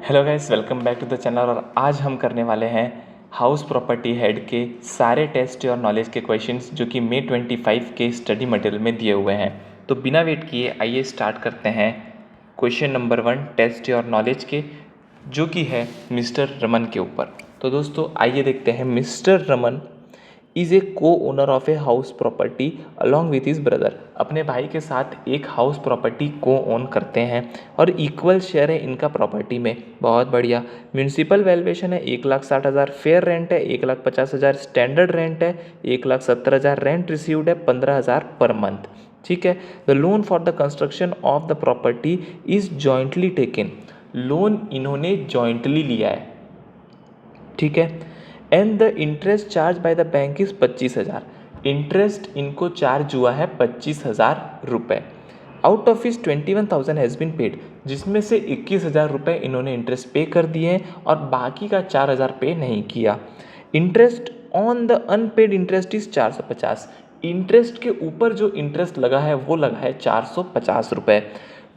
Hello guys, welcome back to the channel. और आज हम करने वाले हैं हाउस प्रॉपर्टी हेड के सारे टेस्ट और नॉलेज के क्वेश्चंस जो कि May 25 के स्टडी मटेरियल में दिए हुए हैं। तो बिना वेट किए आइए स्टार्ट करते हैं क्वेश्चन नंबर 1 टेस्ट और नॉलेज के, जो कि है मिस्टर रमन के ऊपर। तो दोस्तों आइए देखते हैं। मिस्टर रमन इज़ ए को owner of a house property along with his brother. अपने भाई के साथ एक हाउस प्रॉपर्टी को ओन करते हैं और इक्वल शेयर है इनका प्रॉपर्टी में। बहुत बढ़िया। म्यूनसिपल वैल्यूएशन है 1,60,000, फेयर रेंट है 1,50,000, स्टैंडर्ड रेंट है 1,70,000, रेंट रिसीव्ड है 15,000 पर मंथ। ठीक है। The loan for the construction of the property is jointly taken. Loan इन्होंने जॉइंटली लिया है। ठीक है। And the interest charge by the bank is 25,000। Interest इनको चार्ज हुआ है 25,000 रुपये। आउट ऑफ इस 21,000 हैज़ बिन पेड, जिसमें से 21,000 रुपये इन्होंने इंटरेस्ट पे कर दिए हैं और बाकी का 4,000 पे नहीं किया। Interest on the unpaid interest is 450। Interest के ऊपर जो इंटरेस्ट लगा है वो लगा है 450 रुपये।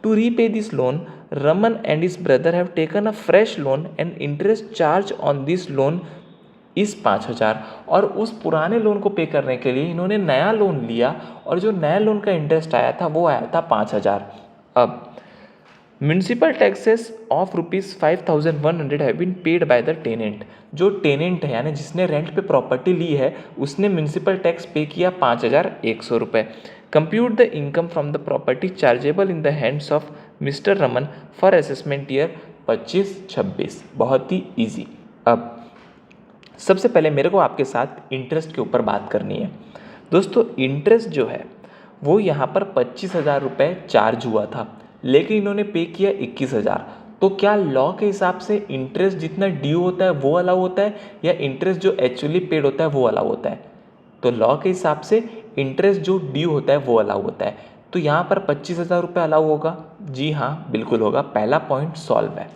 To repay this loan, Raman and his brother have taken a fresh loan and interest charge on this loan is 5,000। और उस पुराने लोन को पे करने के लिए इन्होंने नया लोन लिया और जो नया लोन का इंटरेस्ट आया था वो आया था 5,000। अब municipal taxes of ₹5,100 have been paid by the tenant. जो टेनेंट है यानी जिसने रेंट पे प्रॉपर्टी ली है उसने म्यूनसिपल टैक्स पे किया 5,100 रुपये। Compute the income from the property chargeable in the hands of mister Raman for assessment year 25-26। बहुत ही ईजी। अब सबसे पहले मेरे को आपके साथ इंटरेस्ट के ऊपर बात करनी है। दोस्तों इंटरेस्ट जो है वो यहाँ पर 25,000 रुपये चार्ज हुआ था, लेकिन इन्होंने पे किया 21,000। तो क्या लॉ के हिसाब से इंटरेस्ट जितना ड्यू होता है वो अलाउ होता है या इंटरेस्ट जो एक्चुअली पेड होता है वो अलाउ होता है? तो लॉ के हिसाब से इंटरेस्ट जो ड्यू होता है वो अलाउ होता है। तो यहाँ पर 25,000 रुपये अलाउ होगा? जी हाँ, बिल्कुल होगा। पहला पॉइंट सॉल्व है।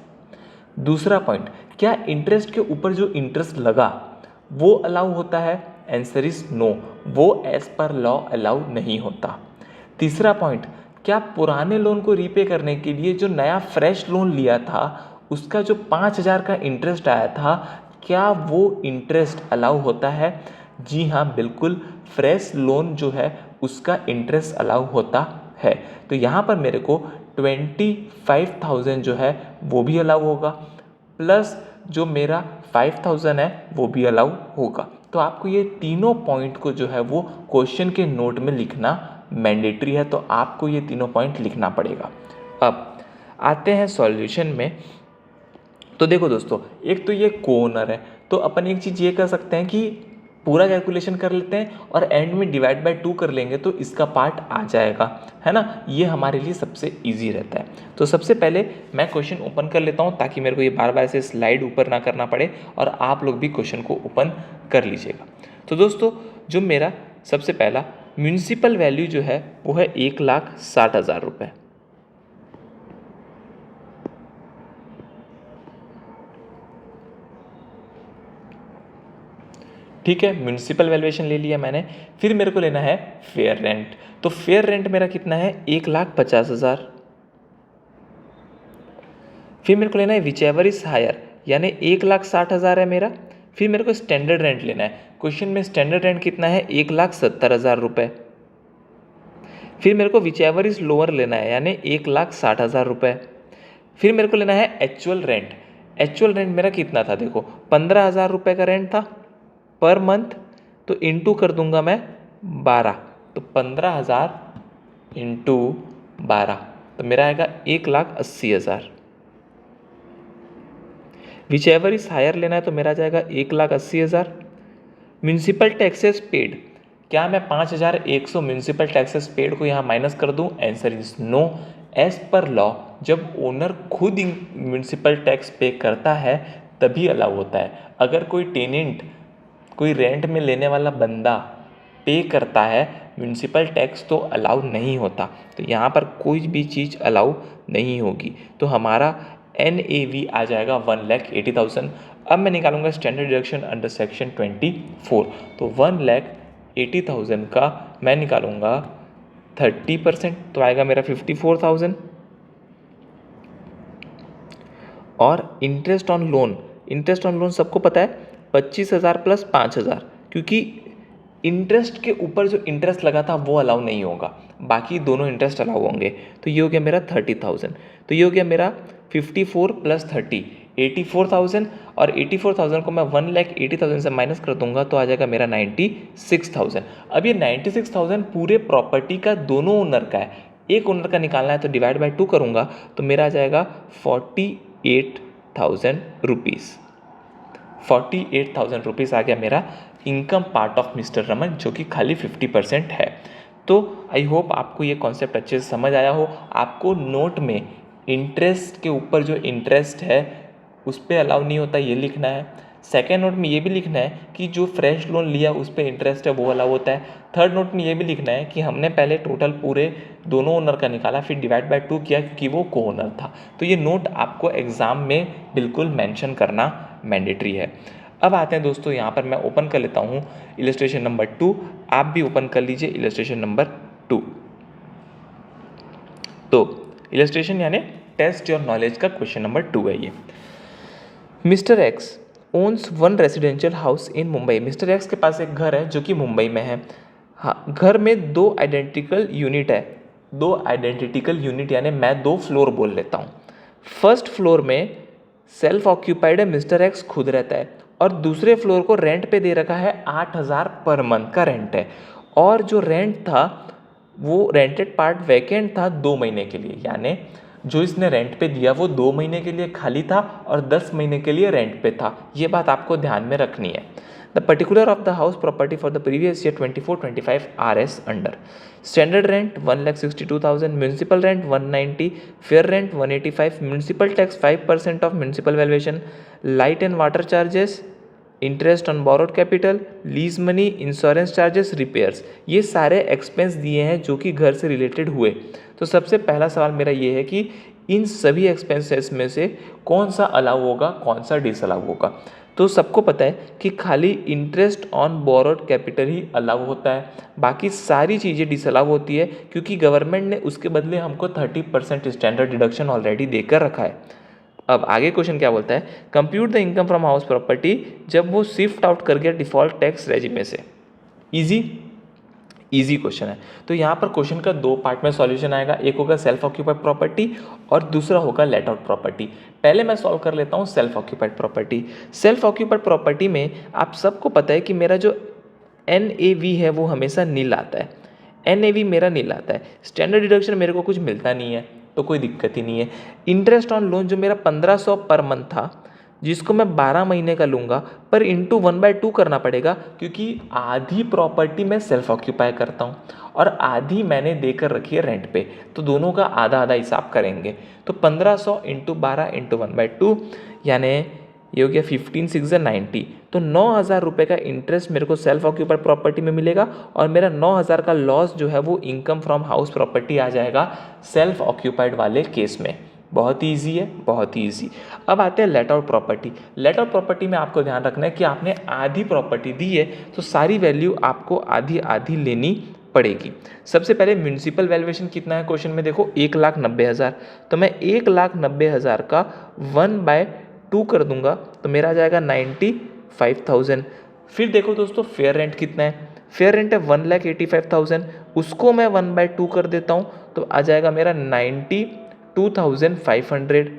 दूसरा पॉइंट, क्या इंटरेस्ट के ऊपर जो इंटरेस्ट लगा वो अलाउ होता है? आंसर इज नो, वो एज पर लॉ अलाउ नहीं होता। तीसरा पॉइंट, क्या पुराने लोन को रीपे करने के लिए जो नया फ्रेश लोन लिया था उसका जो 5,000 का इंटरेस्ट आया था, क्या वो इंटरेस्ट अलाउ होता है? जी हाँ, बिल्कुल। फ्रेश लोन जो है उसका इंटरेस्ट अलाउ होता है। तो यहाँ पर मेरे को 25,000 जो है वो भी अलाउ होगा, प्लस जो मेरा 5,000 है वो भी अलाउ होगा। तो आपको ये तीनों पॉइंट को जो है वो क्वेश्चन के नोट में लिखना मैंडेटरी है, तो आपको ये तीनों पॉइंट लिखना पड़ेगा। अब आते हैं सॉल्यूशन में। तो देखो दोस्तों, एक तो ये कोऑनर है, तो अपन एक चीज़ ये कर सकते हैं कि पूरा कैलकुलेशन कर लेते हैं और एंड में डिवाइड बाय 2 कर लेंगे तो इसका पार्ट आ जाएगा, है ना। ये हमारे लिए सबसे इजी रहता है। तो सबसे पहले मैं क्वेश्चन ओपन कर लेता हूँ ताकि मेरे को ये बार बार से स्लाइड ऊपर ना करना पड़े और आप लोग भी क्वेश्चन को ओपन कर लीजिएगा। तो दोस्तों जो मेरा सबसे पहला म्यूनसिपल वैल्यू जो है वो है 1,60,000 रुपये। ठीक है, म्यूनसिपल वैल्यूएशन ले लिया मैंने। फिर मेरे को लेना है फेयर रेंट। तो फेयर रेंट मेरा कितना है? 1,50,000। फिर मेरे को लेना है विच एवर इज हायर, यानी 1,60,000 है मेरा। फिर मेरे को स्टैंडर्ड रेंट लेना है। क्वेश्चन में स्टैंडर्ड रेंट कितना है? 1,70,000 रुपये। फिर मेरे को विच एवर इज लोअर लेना है, यानी 1,60,000 रुपये। फिर मेरे को लेना है एक्चुअल रेंट। एक्चुअल रेंट मेरा कितना था? देखो 15,000 रुपये का रेंट था पर मंथ, तो इंटू कर दूंगा मैं 12। तो 15,000 इंटू 12 तो मेरा आएगा 1,80,000। विच एवर इज हायर लेना है तो मेरा जाएगा 1,80,000। म्यूनसिपल टैक्सेस पेड, क्या मैं 5,100 म्यूनसिपल टैक्सेस पेड को यहाँ माइनस कर दूँ? Answer is no. As per law जब ओनर खुद म्यूनसिपल टैक्स पे करता है तभी अलाउ होता है। अगर कोई टेनेंट, कोई रेंट में लेने वाला बंदा पे करता है म्यूनसिपल टैक्स तो अलाउ नहीं होता। तो यहाँ पर कोई भी चीज़ अलाउ नहीं होगी। तो हमारा NAV आ जाएगा 1,80,000। अब मैं निकालूंगा स्टैंडर्ड डिडक्शन अंडर सेक्शन 24। तो 1,80,000 का मैं निकालूंगा 30%, तो आएगा मेरा 54,000। और इंटरेस्ट ऑन लोन सबको पता है 25,000 प्लस 5,000, क्योंकि इंटरेस्ट के ऊपर जो इंटरेस्ट लगा था वो अलाउ नहीं होगा, बाकी दोनों इंटरेस्ट अलाउ होंगे। तो ये हो गया मेरा 30,000। तो ये हो गया मेरा 54 प्लस 30 84,000, और 84,000 को मैं 1,80,000 से माइनस कर दूंगा तो आ जाएगा मेरा 96,000। अब ये 96,000 पूरे प्रॉपर्टी का दोनों ओनर का है, एक ओनर का निकालना है तो डिवाइड बाई 2 करूंगा तो मेरा आ जाएगा 48,000 रुपीज़। 48,000 रुपीज़ आ गया मेरा income part of mister Raman, जो कि खाली 50% है। तो आई होप आपको ये कॉन्सेप्ट अच्छे से समझ आया हो। आपको नोट में इंटरेस्ट के ऊपर जो इंटरेस्ट है उस पर अलाउ नहीं होता ये लिखना है। सेकेंड नोट में ये भी लिखना है कि जो फ्रेश लोन लिया उस पर इंटरेस्ट है वो अलाउ होता है। थर्ड नोट में ये भी लिखना है कि हमने पहले टोटल पूरे दोनों ओनर का निकाला, फिर डिवाइड बाय 2 किया क्योंकि वो को ओनर था। तो ये नोट आपको एग्ज़ाम में बिल्कुल मेंशन करना मैंडेटरी है। अब आते हैं दोस्तों, यहाँ पर मैं ओपन कर लेता हूँ इलस्ट्रेशन नंबर 2, आप भी ओपन कर लीजिए इलस्ट्रेशन नंबर 2। तो इलस्ट्रेशन यानी टेस्ट योर नॉलेज का क्वेश्चन नंबर 2 है ये। Mister X owns one residential house in Mumbai. Mister X के पास एक घर है जो कि मुंबई में है। हाँ, घर में 2 आइडेंटिकल यूनिट है। 2 आइडेंटिकल यूनिट यानी मैं 2 फ्लोर बोल लेता हूँ। फर्स्ट फ्लोर में सेल्फ ऑक्यूपाइड है, मिस्टर एक्स खुद रहता है, और दूसरे फ्लोर को रेंट पे दे रखा है 8,000 पर मंथ का रेंट है। और जो रेंट था वो रेंटेड पार्ट वैकेंट था 2 महीने के लिए, यानी जो इसने रेंट पे दिया वो 2 महीने के लिए खाली था और 10 महीने के लिए रेंट पे था। ये बात आपको ध्यान में रखनी है। The particular of the house property for the previous year 24-25 R S under standard rent 1,62,000, municipal rent 190, fair rent 185, municipal tax 5% of municipal valuation, light and water charges, interest on borrowed capital, lease money, insurance charges, repairs. ये सारे expense दिए हैं जो कि घर से related हुए। तो सबसे पहला सवाल मेरा ये है कि इन सभी एक्सपेंसेस में से कौन सा अलाउ होगा, कौन सा डिसअलाउ होगा। तो सबको पता है कि खाली interest on borrowed capital he allow होता है, बाकी सारी चीज़ें डिसअलाउ होती है क्योंकि गवर्नमेंट ने उसके बदले हमको 30% स्टैंडर्ड डिडक्शन ऑलरेडी देकर रखा है। अब आगे क्वेश्चन क्या बोलता है, compute the income from house property जब वो शिफ्ट आउट कर गया डिफॉल्ट टैक्स रेजिम में से। इजी क्वेश्चन है। तो यहाँ पर क्वेश्चन का 2 पार्ट में सॉल्यूशन आएगा, एक होगा सेल्फ ऑक्यूपाइड प्रॉपर्टी और दूसरा होगा लेट आउट प्रॉपर्टी। पहले मैं सॉल्व कर लेता हूँ self occupied property. Self occupied property में आप सबको पता है कि मेरा जो NAV है वो हमेशा नील आता है। NAV मेरा नील आता है, स्टैंडर्ड डिडक्शन मेरे को कुछ मिलता नहीं है तो कोई दिक्कत ही नहीं है। इंटरेस्ट ऑन लोन जो मेरा 1500 पर मंथ था, जिसको मैं 12 महीने का लूँगा, पर इंटू 1/2 करना पड़ेगा क्योंकि आधी प्रॉपर्टी मैं सेल्फ ऑक्यूपाई करता हूँ और आधी मैंने देकर रखी है रेंट पे, तो दोनों का आधा आधा हिसाब करेंगे। तो 1500 इंटू 12 इंटू 1/2 यानी ये हो गया 15 6 90। तो 9,000 रुपये का इंटरेस्ट मेरे को सेल्फ ऑक्यूपाइड प्रॉपर्टी में मिलेगा और मेरा 9,000 का लॉस जो है वो इनकम फ्रॉम हाउस प्रॉपर्टी आ जाएगा सेल्फ ऑक्यूपाइड वाले केस में। बहुत ही ईजी है, बहुत ही ईजी। अब आते हैं let out property. Let out property में आपको ध्यान रखना है कि आपने आधी प्रॉपर्टी दी है तो सारी वैल्यू आपको आधी आधी लेनी पड़ेगी। सबसे पहले म्यूनसिपल वैल्यूएशन कितना है क्वेश्चन में देखो, 1,90,000। तो मैं 1,90,000 का 1/2 कर दूंगा तो मेरा आ जाएगा 95,000। फिर देखो दोस्तों फेयर रेंट कितना है, फेयर रेंट है 1,85,000, उसको मैं 1/2 कर देता हूँ तो आ जाएगा मेरा 92,500।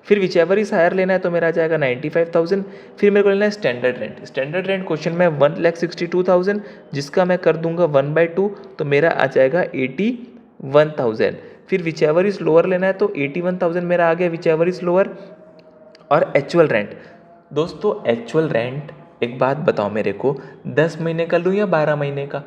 फिर विचेवर इज हायर लेना है तो मेरा आ जाएगा 95,000। फिर मेरे को लेना है standard rent. Standard rent question में 1,62,000 जिसका मैं कर दूंगा 1/2 तो मेरा आ जाएगा 81,000। फिर विचेवर इज लोअर लेना है तो 81,000 मेरा आ गया विचेवर इज लोअर। और एक्चुअल रेंट दोस्तों, एक्चुअल रेंट एक बात बताओ मेरे को, 10 महीने का लूँ या 12 महीने का?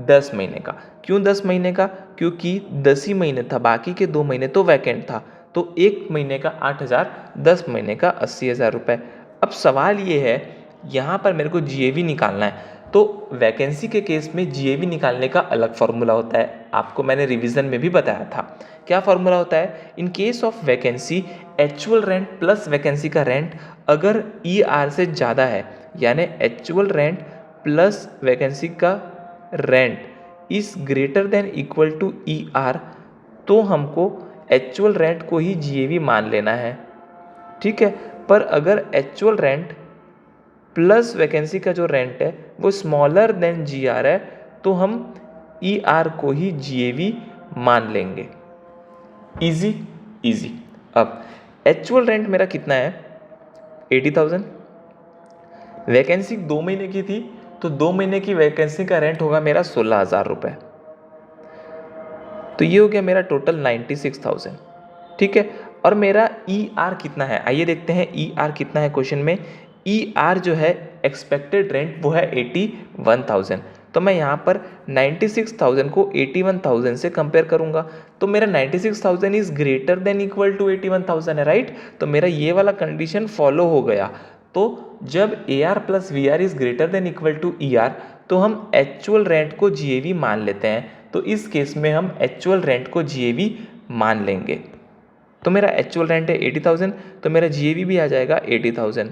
10 महीने का। क्यों 10 महीने का? क्योंकि 10 ही महीने था, बाकी के 2 महीने तो वैकेंट था। तो 1 महीने का 8,000, 10 महीने का 80,000 रुपये। अब सवाल ये है, यहाँ पर मेरे को GAV निकालना है। तो वैकेंसी के केस में GAV निकालने का अलग फार्मूला होता है, आपको मैंने रिवीजन में भी बताया था। क्या फार्मूला होता है? In case of vacancy actual rent plus vacancy का रेंट अगर ER से ज़्यादा है, यानी एक्चुअल रेंट प्लस वैकेंसी का rent is greater than equal to ER, तो हमको एक्चुअल रेंट को ही GAV मान लेना है। ठीक है। पर अगर एक्चुअल रेंट प्लस वैकेंसी का जो रेंट है वो स्मॉलर देन GR है तो हम ER को ही GAV मान लेंगे। Easy easy. अब एक्चुअल रेंट मेरा कितना है 80,000, वैकेंसी 2 महीने की थी तो 2 महीने की वैकेंसी का रेंट होगा मेरा 16,000 रुपये। तो ये हो गया मेरा टोटल 96,000। ठीक है। और मेरा ER कितना है आइए देखते हैं ER कितना है क्वेश्चन में। ER जो है एक्सपेक्टेड रेंट वो है 81,000। तो मैं यहाँ पर 96,000 को 81,000 से कंपेयर करूँगा तो मेरा 96,000 is greater than equal to 81,000 है, राइट। तो मेरा ये वाला कंडीशन फॉलो हो गया। तो जब AR plus VR is greater than equal to ER तो हम एक्चुअल रेंट को GAV मान लेते हैं। तो इस केस में हम एक्चुअल रेंट को GAV मान लेंगे। तो मेरा एक्चुअल रेंट है 80,000 तो मेरा GAV भी आ जाएगा 80,000।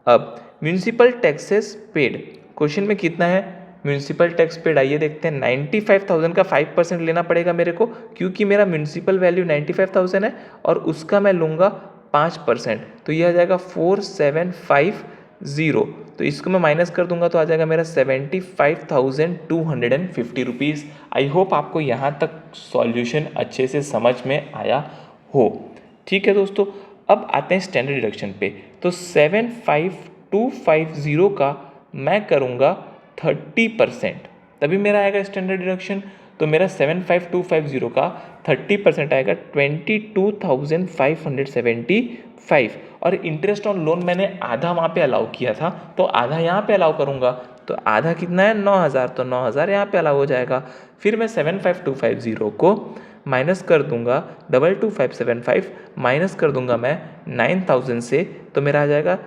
अब म्यूनिसिपल टैक्सेस पेड क्वेश्चन में कितना है म्यूनिसिपल टैक्स पेड आइए देखते हैं। 95,000 का 5% लेना पड़ेगा मेरे को क्योंकि मेरा म्यूनिसिपल वैल्यू 95,000 है और उसका मैं लूँगा 5%। तो ये आ जाएगा 4750। तो इसको मैं माइनस कर दूंगा तो आ जाएगा मेरा 75,250 रुपीज़। आई होप आपको यहाँ तक सॉल्यूशन अच्छे से समझ में आया हो। ठीक है दोस्तों, अब आते हैं स्टैंडर्ड डिडक्शन पे। तो 75,250 का मैं करूँगा 30%, तभी मेरा आएगा स्टैंडर्ड डिडक्शन। तो मेरा 75,250 का 30% आएगा 22,575। और इंटरेस्ट ऑन लोन मैंने आधा वहाँ पे अलाउ किया था तो आधा यहाँ पे अलाउ करूँगा। तो आधा कितना है 9,000 तो 9,000 यहाँ पे अलाउ हो जाएगा। फिर मैं 75,250 को माइनस कर दूंगा 22,575 माइनस कर दूंगा मैं 9,000 से तो मेरा आ जाएगा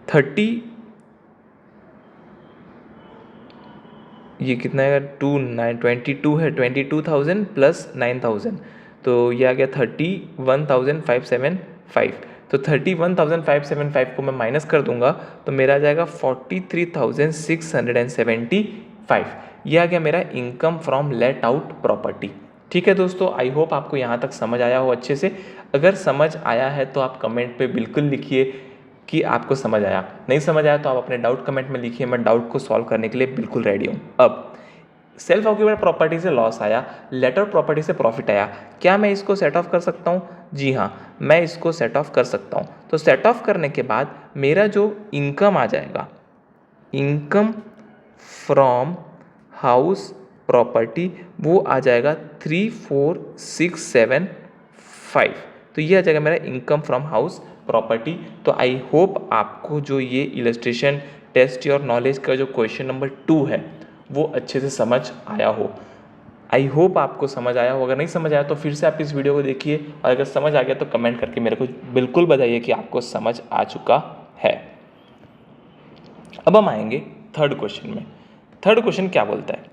30। ये कितना है 22 है 22,000 प्लस 9,000 तो ये आ गया 31,575। तो 31,575 को मैं माइनस कर दूंगा तो मेरा आ जाएगा 43,675। ये आ गया मेरा income from let out property. ठीक है दोस्तों, आई होप आपको यहाँ तक समझ आया हो अच्छे से। अगर समझ आया है तो आप कमेंट पे बिल्कुल लिखिए कि आपको समझ आया। नहीं समझ आया तो आप अपने डाउट कमेंट में लिखिए, मैं डाउट को सॉल्व करने के लिए बिल्कुल रेडी हूँ। अब सेल्फ ऑक्यूपाइड प्रॉपर्टी से लॉस आया, लेटर प्रॉपर्टी से प्रॉफिट आया, क्या मैं इसको सेट ऑफ कर सकता हूँ? जी हाँ, मैं इसको सेट ऑफ कर सकता हूँ। तो सेट ऑफ करने के बाद मेरा जो इनकम आ जाएगा, इनकम फ्रॉम हाउस प्रॉपर्टी, वो आ जाएगा 34,675। तो ये आ जाएगा मेरा इनकम फ्रॉम हाउस प्रॉपर्टी। तो आई होप आपको जो ये इलस्ट्रेशन टेस्ट योर नॉलेज का जो क्वेश्चन नंबर 2 है वो अच्छे से समझ आया हो। आई होप आपको समझ आया हो। अगर नहीं समझ आया तो फिर से आप इस वीडियो को देखिए और अगर समझ आ गया तो कमेंट करके मेरे को बिल्कुल बताइए कि आपको समझ आ चुका है। अब हम आएंगे थर्ड क्वेश्चन में। थर्ड क्वेश्चन क्या बोलता है,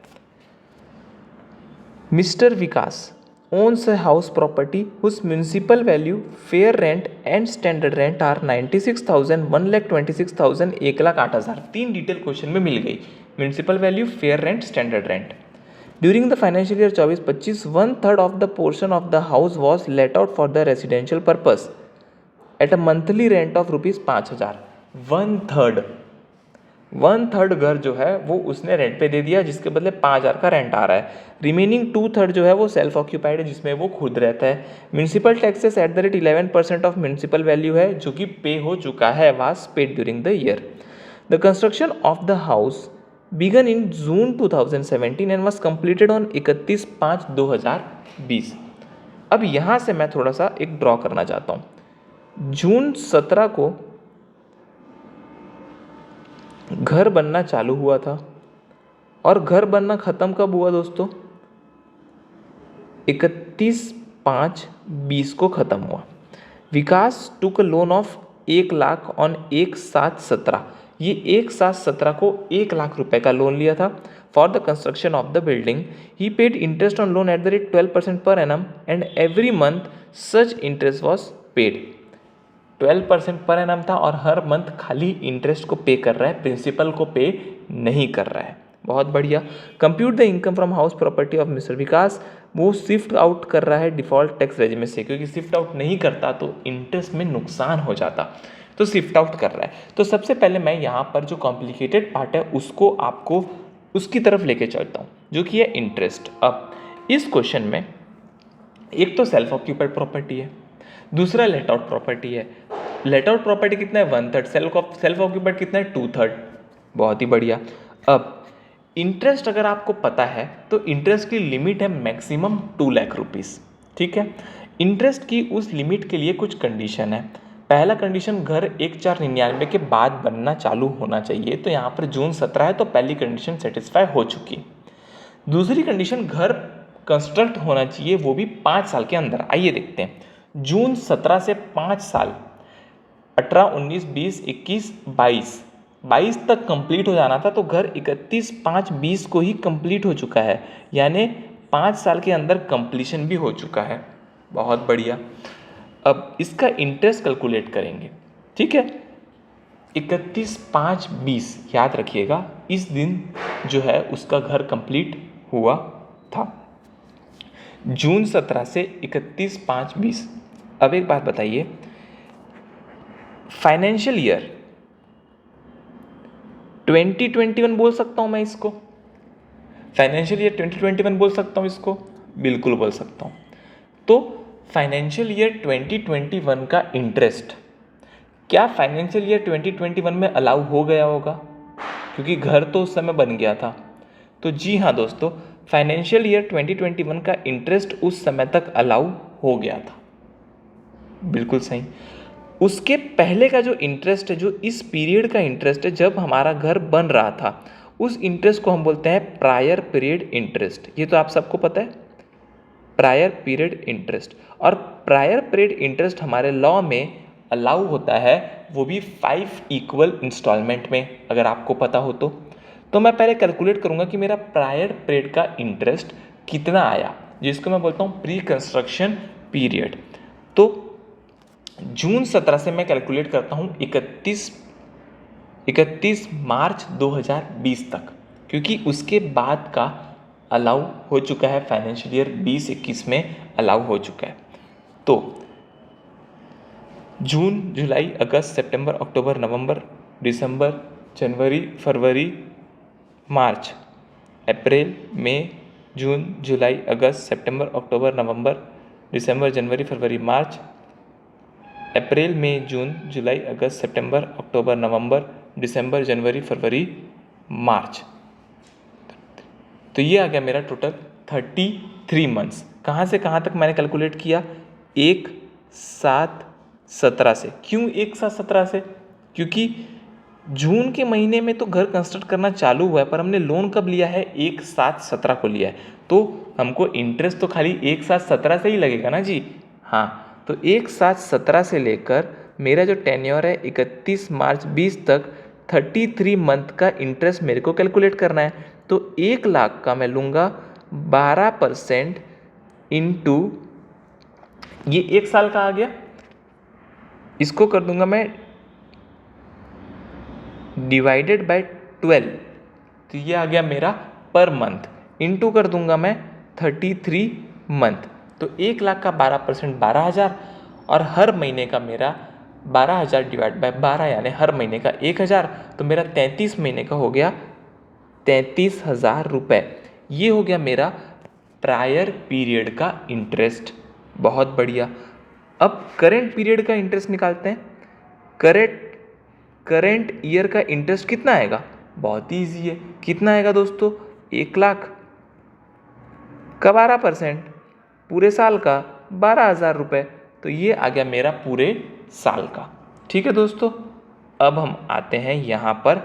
mister Vikas owns a house property whose municipal value, fair rent and standard rent are 96,000, 1,26,000, 1,08,000। तीन डिटेल क्वेश्चन में मिल गई, municipal value, fair rent, standard rent. During the financial year 24-25 1/3 of the portion of the house was let out for the residential purpose at a monthly rent of ₹5,000। 1/3 घर जो है वो उसने rent पे दे दिया जिसके बदले 5,000 का रेंट आ रहा है। रिमेनिंग 2/3 जो है वो सेल्फ ऑक्यूपाइड है जिसमें वो खुद रहता है। Municipal taxes at the rate 11% of municipal value है जो कि पे हो चुका है, was paid during the year. The construction of the house began in June 2017 and was completed on 31/5/2020। अब यहाँ से मैं थोड़ा सा एक ड्रॉ करना चाहता हूँ। जून 17 को घर बनना चालू हुआ था और घर बनना ख़त्म कब हुआ दोस्तों? 31/5/20 को ख़त्म हुआ। विकास टुक लोन ऑफ 1 लाख ऑन 1/7/17। ये 1/7/17 को 1 लाख रुपए का लोन लिया था for the construction of the building. He paid interest on loan eight the rate 12% per annum and every month such interest was paid. 12% per annum था और हर मंथ खाली इंटरेस्ट को पे कर रहा है, प्रिंसिपल को पे नहीं कर रहा है। बहुत बढ़िया। Compute the income from house property of mister Vikas, वो शिफ्ट आउट कर रहा है डिफॉल्ट टैक्स रेजिम से, क्योंकि शिफ्ट आउट नहीं करता तो इंटरेस्ट में नुकसान हो जाता, तो शिफ्ट आउट कर रहा है। तो सबसे पहले मैं यहाँ पर जो कॉम्प्लिकेटेड पार्ट है उसको आपको उसकी तरफ लेके चलता हूँ, जो कि है इंटरेस्ट। अब इस क्वेश्चन में एक तो सेल्फ ऑक्यूपाइड प्रॉपर्टी है, दूसरा लेट आउट प्रॉपर्टी है। लेट आउट प्रॉपर्टी कितना है 1/3, सेल्फ ऑक्यूपाइड कितना है 2/3। बहुत ही बढ़िया। अब इंटरेस्ट अगर आपको पता है तो इंटरेस्ट की लिमिट है मैक्सिमम 2 लाख रुपीज़, ठीक है। इंटरेस्ट की उस लिमिट के लिए कुछ कंडीशन है। पहला कंडीशन, घर 1499 के बाद बनना चालू होना चाहिए, तो यहाँ पर जून 17 है तो पहली कंडीशन सेटिस्फाई हो चुकी। दूसरी कंडीशन, घर कंस्ट्रक्ट होना चाहिए, वो भी 5 साल के अंदर। आइए देखते हैं। जून 17 से 5 साल, 18, 19, 20, 21, 22 तक कंप्लीट हो जाना था, तो घर 31/5/20 को ही कंप्लीट हो चुका है, यानी 5 साल के अंदर कंप्लीशन भी हो चुका है। बहुत बढ़िया। अब इसका इंटरेस्ट कैलकुलेट करेंगे, ठीक है। 31/5/20 याद रखिएगा, इस दिन जो है उसका घर कंप्लीट हुआ था, जून 17 से 31/5/20। अब एक बात बताइए, फाइनेंशियल ईयर 2021 बोल सकता हूँ मैं इसको? फाइनेंशियल ईयर 2021 बोल सकता हूँ इसको? बिल्कुल बोल सकता हूँ। तो फाइनेंशियल ईयर 2021 का इंटरेस्ट क्या फाइनेंशियल ईयर 2021 में अलाउ हो गया होगा? क्योंकि घर तो उस समय बन गया था। तो जी हाँ दोस्तों, फाइनेंशियल ईयर 2021 का इंटरेस्ट उस समय तक अलाउ हो गया था। बिल्कुल सही। उसके पहले का जो इंटरेस्ट है, जो इस पीरियड का इंटरेस्ट है जब हमारा घर बन रहा था, उस इंटरेस्ट को हम बोलते हैं प्रायर पीरियड इंटरेस्ट। ये तो आप सबको पता है, प्रायर पीरियड इंटरेस्ट। और प्रायर पीरियड इंटरेस्ट हमारे लॉ में अलाउ होता है, वो भी 5 इक्वल इंस्टॉलमेंट में, अगर आपको पता हो तो मैं पहले कैलकुलेट करूंगा कि मेरा प्रायर पीरियड का इंटरेस्ट कितना आया, जिसको मैं बोलता हूँ प्री कंस्ट्रक्शन पीरियड। तो जून 17 से मैं कैलकुलेट करता हूँ 31 मार्च 2020 तक, क्योंकि उसके बाद का अलाउ हो चुका है, फाइनेंशियल ईयर 2021 में अलाउ हो चुका है। तो जून, जुलाई, अगस्त, सितंबर, अक्टूबर, नवंबर, दिसंबर, जनवरी, फरवरी, मार्च, अप्रैल, मई, जून, जुलाई, अगस्त, सितंबर, अक्टूबर, नवंबर, दिसंबर, जनवरी, फरवरी, मार्च, अप्रैल, मई, जून, जुलाई, अगस्त, सितंबर, अक्टूबर, नवंबर, दिसंबर, जनवरी, फरवरी, मार्च। तो ये आ गया मेरा टोटल 33 मंथ्स। कहाँ से कहाँ तक मैंने कैलकुलेट किया? 1/7/17 से। क्यों 1/7/17 से? क्योंकि जून के महीने में तो घर कंस्ट्रक्ट करना चालू हुआ है, पर हमने लोन कब लिया है? 1/7/17 को लिया है, तो हमको इंटरेस्ट तो खाली 1/7/17 से ही लगेगा ना जी। हाँ, तो 1/7/17 से लेकर मेरा जो टेन्योर है 31 मार्च 20 तक 33 मंथ का इंटरेस्ट मेरे को कैलकुलेट करना है। तो 1 लाख का मैं लूँगा 12% इंटू, ये 1 साल का आ गया, इसको कर दूंगा मैं डिवाइडेड बाय 12, तो ये आ गया मेरा पर मंथ, इंटू कर दूंगा मैं 33 मंथ। तो 1 लाख का 12% 12,000, और हर महीने का मेरा 12,000 डिवाइड बाय 12, यानी हर महीने का 1,000, तो मेरा 33 महीने का हो गया 33,000 रुपये। ये हो गया मेरा प्रायर पीरियड का इंटरेस्ट। बहुत बढ़िया। अब करेंट पीरियड का इंटरेस्ट निकालते हैं। करेंट ईयर का इंटरेस्ट कितना आएगा? बहुत ही ईजी है। कितना आएगा दोस्तों? 1 लाख का 12%, पूरे साल का 12,000 रुपये। तो ये आ गया मेरा पूरे साल का। ठीक है दोस्तों, अब हम आते हैं यहाँ पर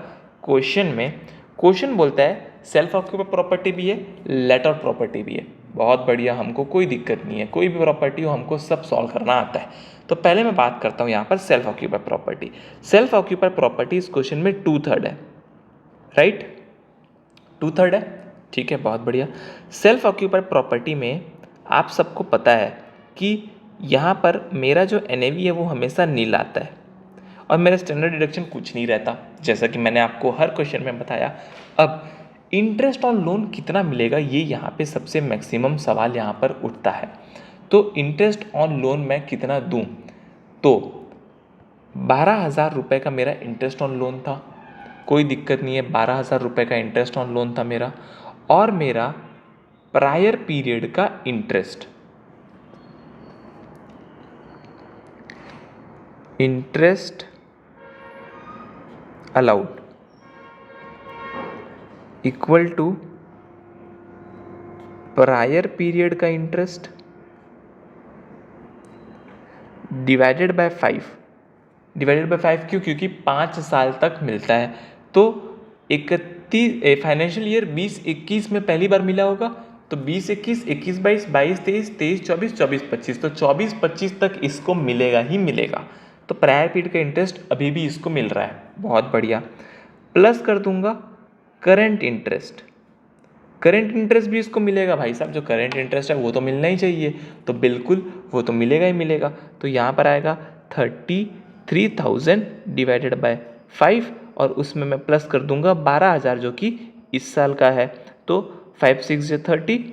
क्वेश्चन में। क्वेश्चन बोलता है सेल्फ ऑक्यूपाइड प्रॉपर्टी भी है, लेट आउट प्रॉपर्टी भी है। बहुत बढ़िया, हमको कोई दिक्कत नहीं है, कोई भी प्रॉपर्टी हो हमको सब सॉल्व करना आता है। तो पहले मैं बात करता हूँ यहाँ पर self occupied property. Self occupied property इस क्वेश्चन में 2/3 है, राइट? 2/3 है, ठीक है, बहुत बढ़िया। सेल्फ ऑक्यूपाइड प्रॉपर्टी में आप सबको पता है कि यहाँ पर मेरा जो NAV है वो हमेशा नील आता है, और मेरा स्टैंडर्ड डिडक्शन कुछ नहीं रहता, जैसा कि मैंने आपको हर क्वेश्चन में बताया। अब इंटरेस्ट ऑन लोन कितना मिलेगा, ये यहाँ पे सबसे मैक्सिमम सवाल यहाँ पर उठता है। तो इंटरेस्ट ऑन लोन मैं कितना दूँ, तो 12,000 रुपये का मेरा इंटरेस्ट ऑन लोन था, कोई दिक्कत नहीं है, 12,000 रुपये का इंटरेस्ट ऑन लोन था मेरा, और मेरा प्रायर पीरियड का interest allowed equal to prior period का इंटरेस्ट डिवाइडेड बाय 5। क्यों? क्योंकि 5 साल तक मिलता है। तो 31 फाइनेंशियल ईयर 20-21 में पहली बार मिला होगा, तो 20-21, 21-22, 22-23, 23-24, 24-25, तो 24-25 तक इसको मिलेगा ही मिलेगा। तो प्रायर पीरियड का इंटरेस्ट अभी भी इसको मिल रहा है, बहुत बढ़िया। प्लस कर दूंगा करंट इंटरेस्ट भी इसको मिलेगा भाई साहब, जो करंट इंटरेस्ट है वो तो मिलना ही चाहिए, तो बिल्कुल वो तो मिलेगा ही मिलेगा। तो यहाँ पर आएगा 33,000 डिवाइडेड बाय 5, और उसमें मैं प्लस कर दूंगा 12,000 जो कि इस साल का है। तो 5 6 30,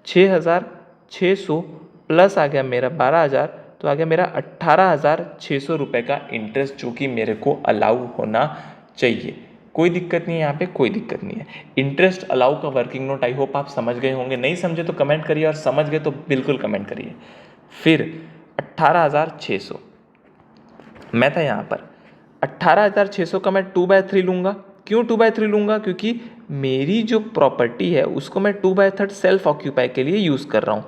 6,600 प्लस आ गया मेरा 12,000, तो आ गया मेरा 18,600 रुपये का इंटरेस्ट, जो कि मेरे को अलाउ होना चाहिए। कोई दिक्कत नहीं है यहाँ पे, कोई दिक्कत नहीं है। इंटरेस्ट अलाउ का वर्किंग नोट आई होप आप समझ गए होंगे, नहीं समझे तो कमेंट करिए, और समझ गए तो बिल्कुल कमेंट करिए। फिर 18,600 मैं था यहाँ पर, 18,600 का मैं 2/3 लूँगा। क्यों 2/3 लूँगा? क्योंकि मेरी जो प्रॉपर्टी है उसको मैं 2/3 सेल्फ ऑक्यूपाई के लिए यूज़ कर रहा हूँ।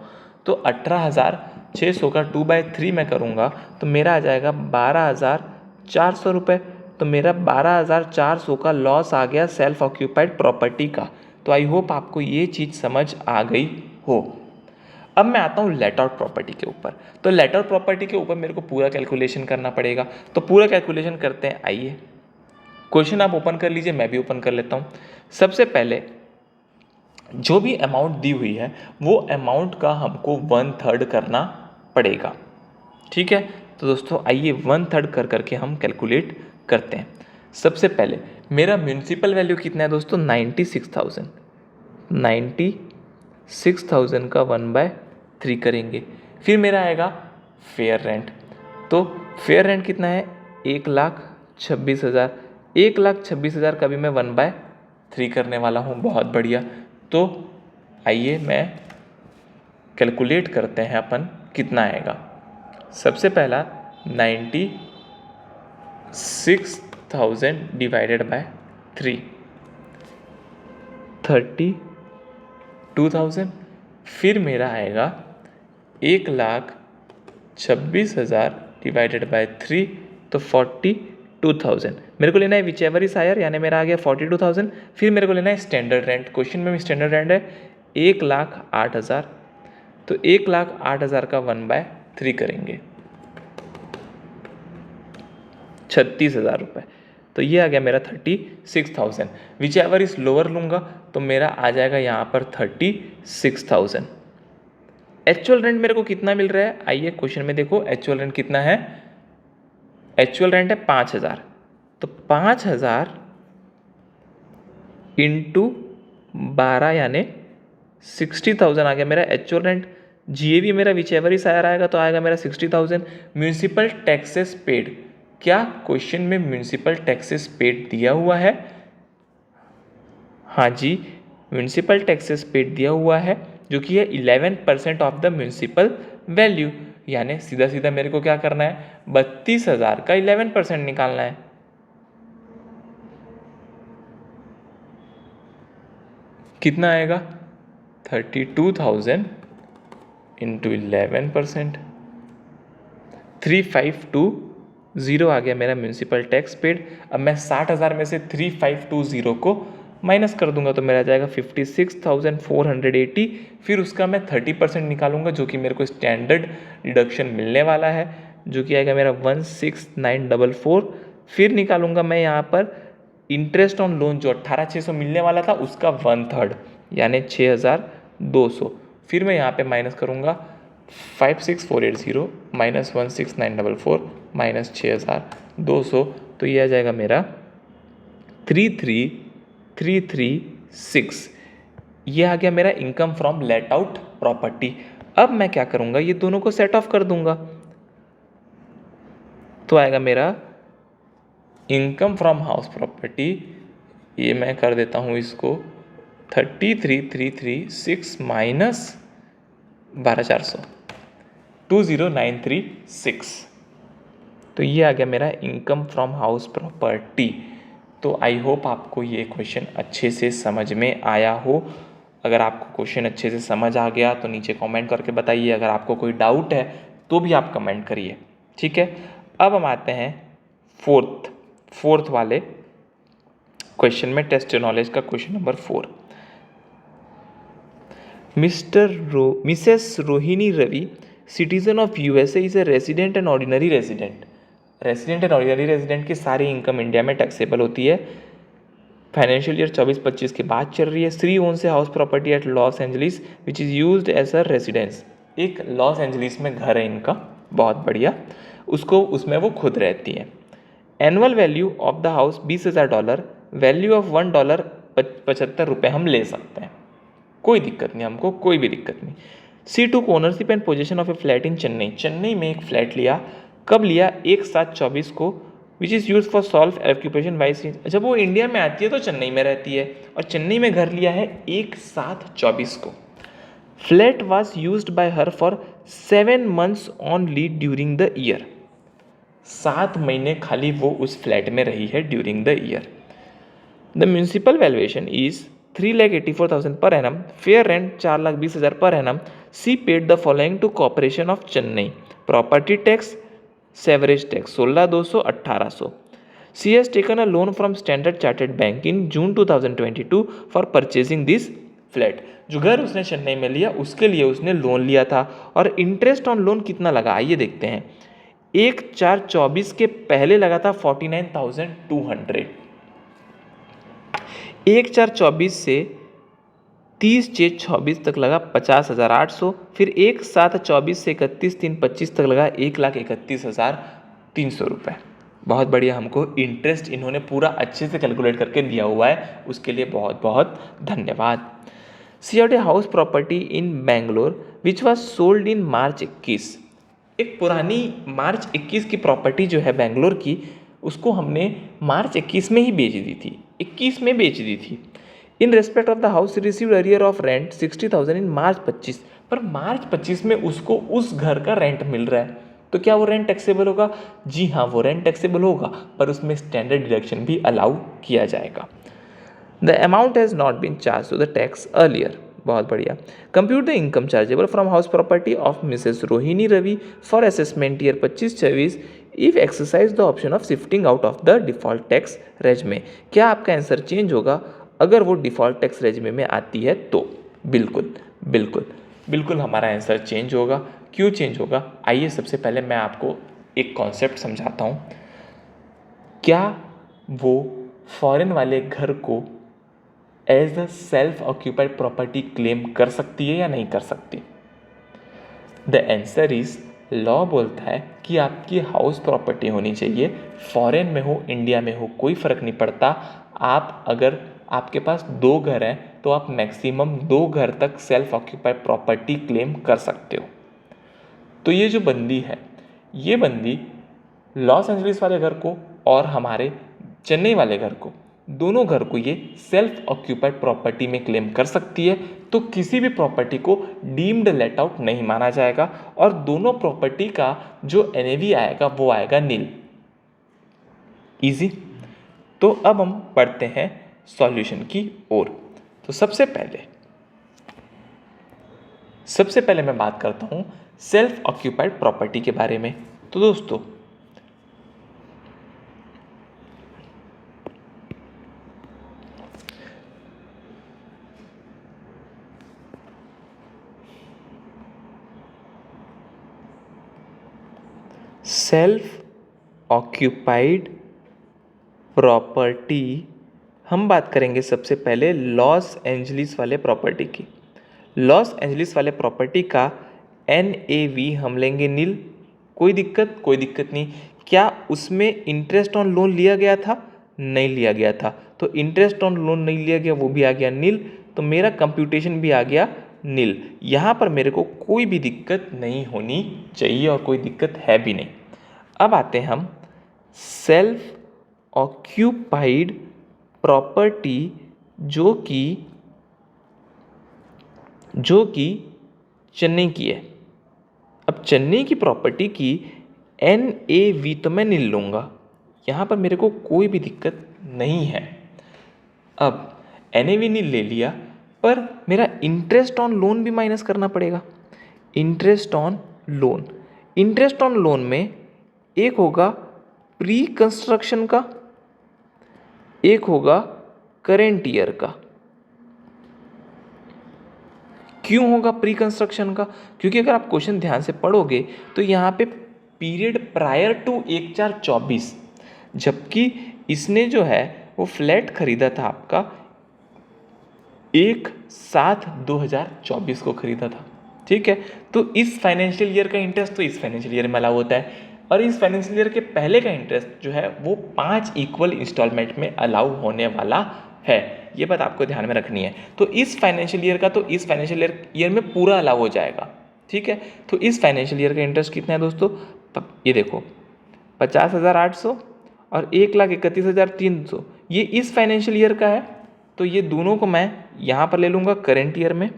तो 18,600 का 2/3 मैं करूँगा तो मेरा आ जाएगा 12,400 रुपये। तो मेरा 12,400 का लॉस आ गया सेल्फ ऑक्यूपाइड प्रॉपर्टी का। तो आई होप आपको ये चीज़ समझ आ गई हो। अब मैं आता हूँ लेट आउट प्रॉपर्टी के ऊपर। तो लेट आउट प्रॉपर्टी के ऊपर मेरे को पूरा कैलकुलेशन करना पड़ेगा, तो पूरा कैलकुलेशन करते हैं। आइए, क्वेश्चन आप ओपन कर लीजिए, मैं भी ओपन कर लेता हूँ। सबसे पहले जो भी अमाउंट दी हुई है वो अमाउंट का हमको 1/3 करना पड़ेगा, ठीक है। तो दोस्तों आइए 1/3 कर करके हम कैलकुलेट करते हैं। सबसे पहले मेरा म्यूनसिपल वैल्यू कितना है दोस्तों? 96,000। 96,000 का 1/3 करेंगे। फिर मेरा आएगा फेयर रेंट। तो फेयर रेंट कितना है? 1,26,000। 1,26,000 का भी मैं 1/3 करने वाला हूँ, बहुत बढ़िया। तो आइए मैं कैलकुलेट करते हैं अपन कितना आएगा। सबसे पहला 96,000 डिवाइडेड बाय 3, 32,000। फिर मेरा आएगा 1,26,000 डिवाइडेड बाय 3, तो 42,000। मेरे को लेना है विच एवर इज हायर, यानी मेरा आ गया 42,000। फिर मेरे को लेना है स्टैंडर्ड रेंट। क्वेश्चन में स्टैंडर्ड रेंट है 1,08,000। तो 1,08,000 का 1/3 करेंगे, 36,000 रुपये। तो ये आ गया मेरा 36,000। विच एवर इज लोअर लूँगा तो मेरा आ जाएगा यहाँ पर 36,000। एक्चुअल रेंट मेरे को कितना मिल रहा है? आइए क्वेश्चन में देखो, एक्चुअल रेंट कितना है? एक्चुअल रेंट है 5,000। तो 5,000 इंटू 12 यानी 60,000 आ गया मेरा एक्चुअल रेंट। जीएवी मेरा विच एवर इज हायर आएगा तो आएगा मेरा 60,000। म्यूनसिपल टैक्सेस पेड, क्या क्वेश्चन में म्यूनसिपल टैक्सेस पेड दिया हुआ है? हाँ जी, म्यूनसिपल टैक्सेस पेड दिया हुआ है, जो कि है 11% ऑफ द म्यूनसिपल वैल्यू। यानी सीधा सीधा मेरे को क्या करना है? 32,000 का 11% निकालना है। कितना आएगा? 32,000 इंटू 11%, 3,520 आ गया मेरा म्यूनसिपल टैक्स पेड। अब मैं 60,000 में से 3,520 को माइनस कर दूंगा तो मेरा जाएगा 56,480। फिर उसका मैं 30% निकालूंगा, जो कि मेरे को स्टैंडर्ड डिडक्शन मिलने वाला है, जो कि आएगा मेरा 16,944। फिर निकालूंगा मैं यहाँ पर इंटरेस्ट ऑन लोन, जो 18,600 मिलने वाला था उसका 1/3 यानी 6,200। फिर मैं यहाँ पे माइनस करूँगा 56,480 माइनस 16,944 माइनस 6,200, तो ये आ जाएगा मेरा 33,336। ये आ गया मेरा income from let out property. अब मैं क्या करूँगा, ये दोनों को सेट ऑफ कर दूंगा, तो आएगा मेरा इनकम फ्रॉम हाउस प्रॉपर्टी, ये मैं कर देता हूँ इसको 33,336 माइनस 12,400, 20,936। तो ये आ गया मेरा इनकम फ्रॉम हाउस प्रॉपर्टी। तो आई होप आपको ये क्वेश्चन अच्छे से समझ में आया हो। अगर आपको क्वेश्चन अच्छे से समझ आ गया तो नीचे कमेंट करके बताइए। अगर आपको कोई डाउट है तो भी आप कमेंट करिए, ठीक है। अब हम आते हैं फोर्थ वाले क्वेश्चन में, टेस्ट नॉलेज का question number 4। Mrs Rohini Ravi, citizen of USA, is a resident and ordinary resident. Resident and ordinary resident की सारी इनकम इंडिया में टैक्सेबल होती है। फाइनेंशियल ईयर 24-25 के बाद चल रही है। Shri owns a house property at Los Angeles which is used as a residence. एक लॉस एंजलिस में घर है इनका, बहुत बढ़िया, उसमें वो खुद रहती हैं। Annual value of the house $20,000, value of $1 ₹75 हम ले सकते हैं, कोई दिक्कत नहीं, हमको कोई भी दिक्कत नहीं। She took ownership and position of a flat in Chennai. Chennai में एक फ्लैट लिया, कब लिया? 1/7/24 को, which is use for self occupation wise. जब वो इंडिया में आती है तो चेन्नई में रहती है, और चेन्नई में घर लिया है 1/7/24 को। Flat was use by her for 7 months only during the year. 7 महीने खाली वो उस फ्लैट में रही है during the year. The municipal valuation is 3,84,000 per annum, fair rent 4,20,000 per annum. She paid the following to corporation of Chennai: property tax, sewerage tax 16,200, 1,800. She has taken a loan from Standard Chartered Bank in June 2022 for purchasing this flat. जो घर उसने चेन्नई में लिया उसके लिए उसने loan लिया था, और इंटरेस्ट ऑन लोन कितना लगा आइए देखते हैं। 1/4/24 के पहले लगा था 49,200, 1/4/24 से 30/6/24 तक लगा 50,800, फिर 1/7/24 से 31/3/25 तक लगा 1,31,300 रुपये। बहुत बढ़िया, हमको इंटरेस्ट इन्होंने पूरा अच्छे से कैलकुलेट करके दिया हुआ है, उसके लिए बहुत बहुत धन्यवाद। She had a house property in Bangalore which was sold in March 21। एक पुरानी मार्च 21 की प्रॉपर्टी जो है बेंगलोर की, उसको हमने मार्च 21 में ही बेच दी थी, 21 में बेच दी थी। In respect of the house received arrear of rent 60,000 इन मार्च 25। पर मार्च 25 में उसको उस घर का रेंट मिल रहा है, तो क्या वो रेंट टैक्सेबल होगा? जी हाँ, वो रेंट टैक्सेबल होगा, पर उसमें स्टैंडर्ड डिडक्शन भी अलाउ किया जाएगा। The amount has not been charge to the tax earlier. बहुत बढ़िया। Compute the income chargeable from house property of Mrs Rohini Ravi for assessment year 25-26 if exercise the option of shifting out of the default tax regime. क्या आपका answer change होगा अगर वो default tax रेजिमे में आती है तो? बिल्कुल बिल्कुल बिल्कुल हमारा आंसर चेंज होगा। क्यों चेंज होगा? आइए सबसे पहले मैं आपको एक कॉन्सेप्ट समझाता हूँ। क्या वो फॉरेन वाले घर को as a self occupied property claim कर सकती है या नहीं कर सकती? द आंसर इज, लॉ बोलता है कि आपकी हाउस प्रॉपर्टी होनी चाहिए, फॉरेन में हो इंडिया में हो कोई फ़र्क नहीं पड़ता। आप अगर आपके पास 2 घर हैं तो आप मैक्सिमम 2 घर तक सेल्फ ऑक्यूपाइड प्रॉपर्टी क्लेम कर सकते हो। तो ये जो बंदी है, ये बंदी लॉस एंजलिस वाले घर को और हमारे चेन्नई वाले घर को, दोनों घर को ये सेल्फ ऑक्यूपाइड प्रॉपर्टी में क्लेम कर सकती है। तो किसी भी प्रॉपर्टी को डीम्ड लेट आउट नहीं माना जाएगा, और दोनों प्रॉपर्टी का जो एनएवी आएगा वो आएगा नील। इजी। तो अब हम पढ़ते हैं सॉल्यूशन की ओर। तो सबसे पहले मैं बात करता हूं सेल्फ ऑक्यूपाइड प्रॉपर्टी के बारे में। तो दोस्तों, सेल्फ ऑक्यूपाइड प्रॉपर्टी हम बात करेंगे सबसे पहले लॉस एंजलिस वाले प्रॉपर्टी की। लॉस एंजलिस वाले प्रॉपर्टी का एनएवी हम लेंगे नील। कोई दिक्कत नहीं। क्या उसमें इंटरेस्ट ऑन लोन लिया गया था? नहीं लिया गया था। तो इंटरेस्ट ऑन लोन नहीं लिया गया, वो भी आ गया नील, तो मेरा कंप्यूटेशन भी आ गया नील। यहाँ पर मेरे को कोई भी दिक्कत नहीं होनी चाहिए और कोई दिक्कत है भी नहीं। अब आते हैं हम सेल्फ ऑक्यूपाइड प्रॉपर्टी जो कि चेन्नई की है। अब चेन्नई की प्रॉपर्टी की NAV तो मैं नील लूँगा, यहाँ पर मेरे को कोई भी दिक्कत नहीं है। अब NAV नील ले लिया, पर मेरा इंटरेस्ट ऑन लोन भी माइनस करना पड़ेगा। इंटरेस्ट ऑन लोन में एक होगा प्री कंस्ट्रक्शन का, एक होगा करेंट ईयर का। क्यों होगा प्री कंस्ट्रक्शन का? क्योंकि अगर आप क्वेश्चन ध्यान से पढ़ोगे तो यहाँ पे पीरियड प्रायर टू 1/4/24, जबकि इसने जो है वो फ्लैट खरीदा था आपका 1/7/2024 को खरीदा था। ठीक है, तो इस फाइनेंशियल ईयर का इंटरेस्ट तो इस फाइनेंशियल ईयर में अलाउ होता है, और इस फाइनेंशियल ईयर के पहले का इंटरेस्ट जो है वो 5 इक्वल इंस्टॉलमेंट में अलाउ होने वाला है। ये बात आपको ध्यान में रखनी है। तो इस फाइनेंशियल ईयर का तो इस फाइनेंशियल ईयर में पूरा अलाउ हो जाएगा। ठीक है, तो इस फाइनेंशियल ईयर का इंटरेस्ट कितना है दोस्तों? ये देखो 50,800 और 1,31,300, ये इस फाइनेंशियल ईयर का है। तो ये दोनों को मैं यहाँ पर ले लूँगा करेंट ईयर में।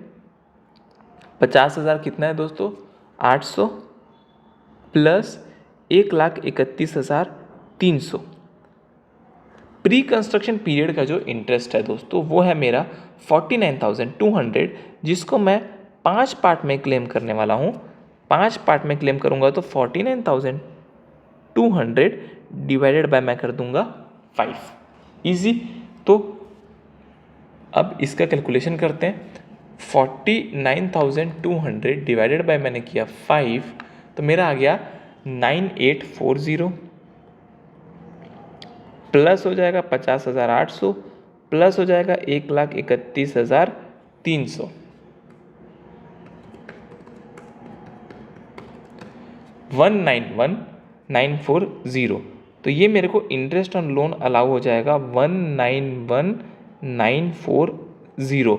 50,000 कितना है दोस्तों? 800 प्लस 1,31,300। प्री कंस्ट्रक्शन पीरियड का जो इंटरेस्ट है दोस्तों वो है मेरा 49,200, जिसको मैं 5 पार्ट में क्लेम करने वाला हूँ। 5 पार्ट में क्लेम करूँगा तो 49,200 डिवाइडेड बाय मैं कर दूँगा 5। इजी। तो अब इसका कैलकुलेशन करते हैं। 49,200 डिवाइडेड बाय मैंने किया 5, तो मेरा आ गया 9840 प्लस हो जाएगा 50,800 प्लस हो जाएगा 1,31,300। 191,940। तो ये मेरे को इंटरेस्ट ऑन लोन अलाउ हो जाएगा 191,940।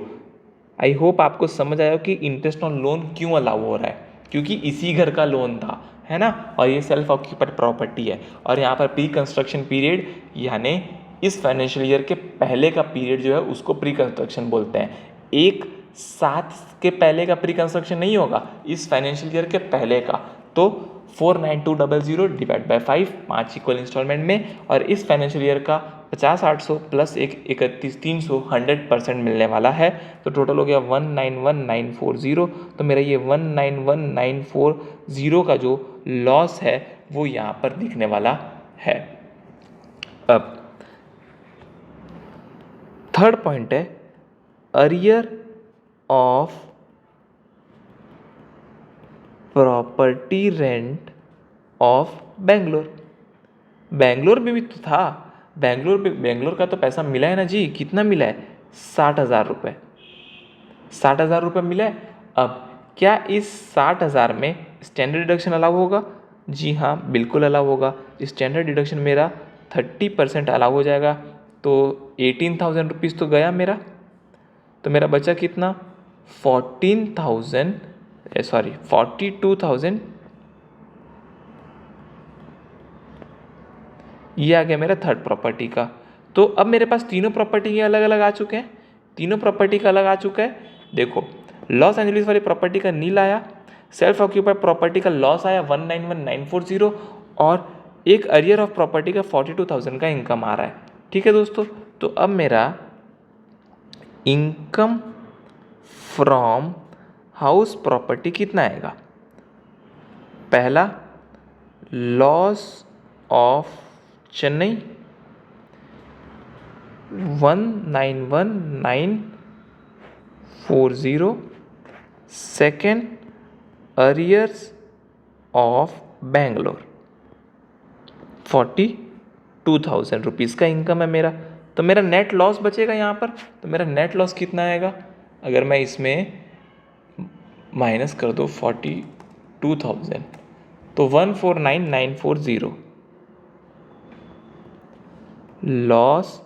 आई होप आपको समझ आया कि इंटरेस्ट ऑन लोन क्यों अलाउ हो रहा है, क्योंकि इसी घर का लोन था, है ना, और ये सेल्फ ऑक्यूपाइड प्रॉपर्टी है। और यहाँ पर प्री कंस्ट्रक्शन पीरियड यानी इस फाइनेंशियल ईयर के पहले का पीरियड जो है उसको प्री कंस्ट्रक्शन बोलते हैं। 1/7 के पहले का प्री कंस्ट्रक्शन नहीं होगा, इस फाइनेंशियल ईयर के पहले का। तो 49200 डिवाइड बाय 5 इक्वल इंस्टॉलमेंट में, और इस फाइनेंशियल ईयर का 50,800 प्लस 1,31,300 100% मिलने वाला है। तो टोटल हो गया 191,940। तो मेरा ये 191,940 का जो लॉस है वो यहाँ पर दिखने वाला है। अब थर्ड पॉइंट है arrear of property rent of Bangalore. Bangalore में भी तो था, बेंगलोर का तो पैसा मिला है ना जी। कितना मिला है? 60,000 रुपये। 60,000 रुपये मिला है। अब क्या इस 60,000 में स्टैंडर्ड डिडक्शन अलाउ होगा? जी हाँ, बिल्कुल अलाउ होगा। स्टैंडर्ड डिडक्शन मेरा 30% अलाउ हो जाएगा, तो 18,000 रुपीज़ तो गया मेरा। तो मेरा बचा कितना? 42,000। ये आ गया मेरा थर्ड प्रॉपर्टी का। तो अब मेरे पास तीनों प्रॉपर्टी के अलग अलग आ चुके हैं। तीनों प्रॉपर्टी का अलग आ चुका है। देखो, लॉस एंजलिस वाली प्रॉपर्टी का नील आया, सेल्फ ऑक्यूपाइड प्रॉपर्टी का लॉस आया 191,940, और एक अरियर ऑफ प्रॉपर्टी का 42,000 का इनकम आ रहा है। ठीक है दोस्तों, तो अब मेरा इनकम फ्रॉम हाउस प्रॉपर्टी कितना आएगा? पहला, loss of Chennai 191,940। Second, arrears of Bangalore 42,000 rupees का इनकम है मेरा। तो मेरा नेट लॉस बचेगा यहाँ पर। तो मेरा नेट लॉस कितना आएगा? अगर मैं इसमें माइनस कर दो 42,000, तो 149,940 लॉस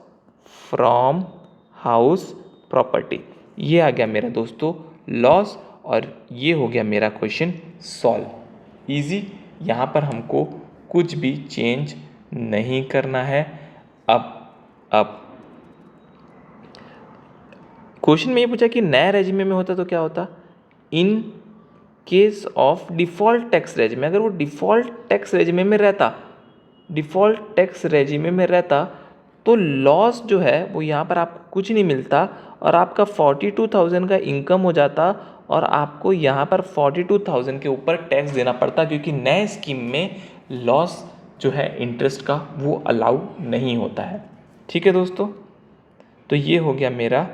फ्रॉम हाउस प्रॉपर्टी। ये आ गया मेरा दोस्तों लॉस, और ये हो गया मेरा क्वेश्चन सॉल्व। इजी, यहाँ पर हमको कुछ भी चेंज नहीं करना है। अब क्वेश्चन में ये पूछा कि नया रेजिमे में होता तो क्या होता। In case of default tax regime, अगर वो डिफ़ॉल्ट टैक्स रेजिमे में रहता तो लॉस जो है वो यहाँ पर आपको कुछ नहीं मिलता, और आपका 42,000 का इनकम हो जाता, और आपको यहाँ पर 42,000 के ऊपर टैक्स देना पड़ता, क्योंकि नए स्कीम में लॉस जो है इंटरेस्ट का वो अलाउ नहीं होता है। ठीक है दोस्तों, तो ये हो गया मेरा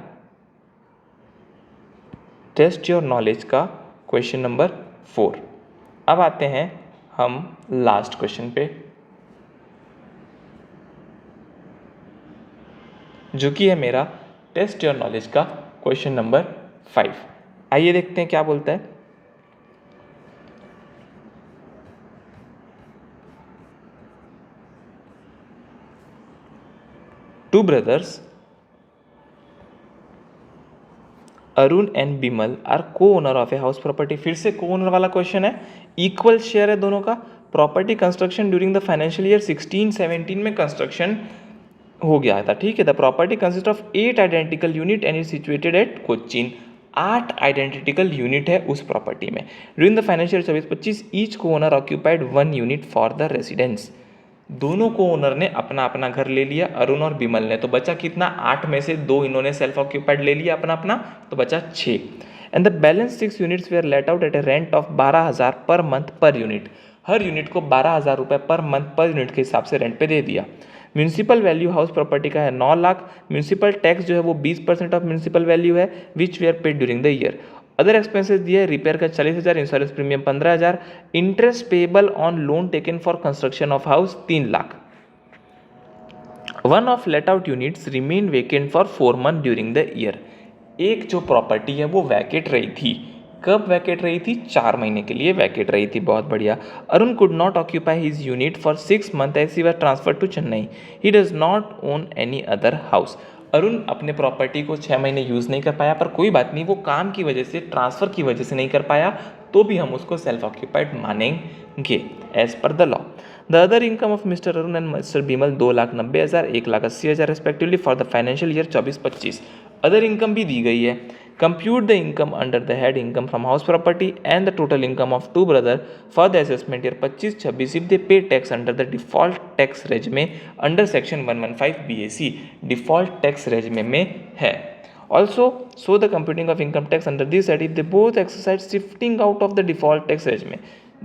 टेस्ट योर नॉलेज का क्वेश्चन नंबर 4। अब आते हैं हम लास्ट क्वेश्चन पे, जो कि है मेरा टेस्ट योर नॉलेज का क्वेश्चन नंबर 5। आइए देखते हैं क्या बोलता है। Two brothers Arun and Bimal are co owner of a house property. फिर से को ओनर वाला क्वेश्चन है, इक्वल शेयर है दोनों का। Property construction during the financial year 16-17 में कंस्ट्रक्शन हो गया था। ठीक है, the property consist of 8 identical unit and is situated at Cochin. 8 identical unit है उस प्रॉपर्टी में। ड्यूरिंग द फाइनेंशियल 24-25 ईच को owner occupied 1 unit for the residence. दोनों को ओनर ने अपना अपना घर ले लिया, अरुण और बिमल ने। तो बचा कितना, 8 में से 2 इन्होंने सेल्फ ऑक्यूपाइड ले लिया अपना अपना, तो बचा 6। And the balance 6 units were let out at a rent of 12,000 per month per unit. Her unit को 12,000 रुपये पर मंथ पर यूनिट के हिसाब से रेंट पे दे दिया। म्यूनसिपल वैल्यू हाउस प्रॉपर्टी का है 9 लाख। म्यूनसिपल टैक्स जो है वो 20% ऑफ म्यूनसिपल वैल्यू है, which we are paid during the year. Other expenses दिए, रिपेयर का 40,000, insurance premium 15,000, interest payable on loan taken for construction of house 3 lakh. One of let out units remain vacant for 4 month during the year. एक जो property है वो वैकेट रही थी। कब वैकेट रही थी, 4 महीने के लिए वैकेट रही थी। बहुत बढ़िया। Arun could not occupy his unit for 6 month as he was transfer to Chennai. He does not own any other house. Arun अपने प्रॉपर्टी को 6 महीने यूज़ नहीं कर पाया, पर कोई बात नहीं, वो काम की वजह से, ट्रांसफ़र की वजह से नहीं कर पाया, तो भी हम उसको सेल्फ ऑक्यूपाइड मानेंगे as per the law. The other income of mister Arun and mister Bimal 2,90,000, 1,80,000 respectively for the financial year 24-25। Other income भी दी गई है। Compute the income under the head income from house property and the total income of two brother for the assessment year 25-26 if they pay tax under the default tax regime under section 115 BAC। Default tax रेजिमे में है। Also, show the computing of income tax under this head if they both exercise shifting out of the default tax regime।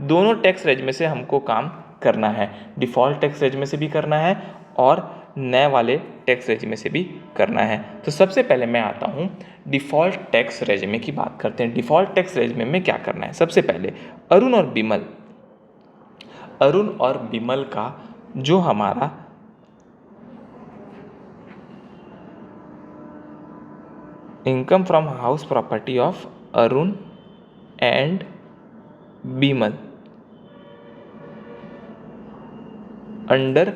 दोनों tax रेजिमे से हमको काम करना है, default tax रेजिमे से भी करना है और नए वाले टैक्स रेजिमे से भी करना है। तो सबसे पहले मैं आता हूँ डिफ़ॉल्ट टैक्स रेजिमे की बात करते हैं। डिफ़ॉल्ट टैक्स रेजिमे में क्या करना है, सबसे पहले अरुण और बिमल का जो हमारा income from house property of Arun and Bimal under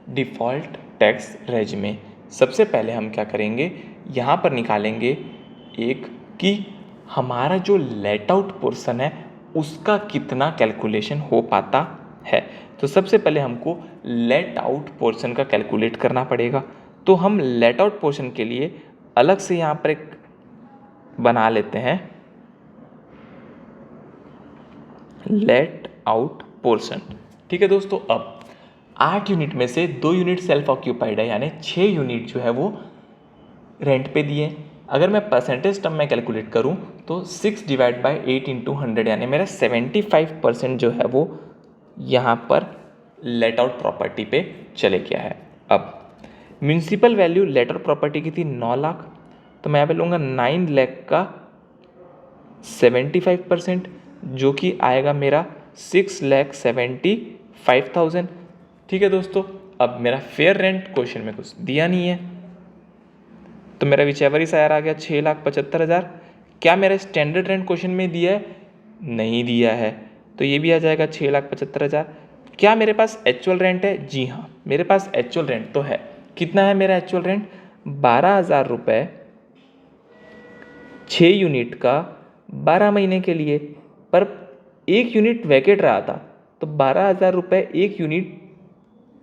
default tax regime. सबसे पहले हम क्या करेंगे, यहाँ पर निकालेंगे एक कि हमारा जो लेट आउट पोर्शन है उसका कितना कैलकुलेशन हो पाता है। तो सबसे पहले हमको लेट आउट पोर्शन का कैलकुलेट करना पड़ेगा। तो हम लेट आउट पोर्शन के लिए अलग से यहाँ पर एक बना लेते हैं लेट आउट पोर्शन। ठीक है दोस्तों, अब 8 यूनिट में से 2 यूनिट सेल्फ ऑक्यूपाइड है, यानी 6 यूनिट जो है वो रेंट पे दिए। अगर मैं परसेंटेज टर्म में कैलकुलेट करूं तो 6 डिवाइड बाई 8 इंटू 100, यानी मेरा 75% जो है वो यहाँ पर लेट आउट प्रॉपर्टी पे चले गया है। अब municipal value let out property की थी 9 लाख, तो मैं यहाँ पे लूँगा 9 लाख का 75%, जो कि आएगा मेरा 6,75,000। ठीक है दोस्तों, अब मेरा फेयर रेंट क्वेश्चन में कुछ दिया नहीं है, तो मेरा विचेवर सायर आ गया 6,75,000। क्या मेरा स्टैंडर्ड रेंट क्वेश्चन में दिया है, नहीं दिया है, तो ये भी आ जाएगा 6,75,000। क्या मेरे पास एक्चुअल रेंट है, जी हाँ मेरे पास एक्चुअल रेंट तो है। कितना है मेरा एक्चुअल रेंट, 12,000 रुपये 6 यूनिट का 12 महीने के लिए, पर 1 यूनिट वैकेट रहा था, तो 12,000 रुपये 1 यूनिट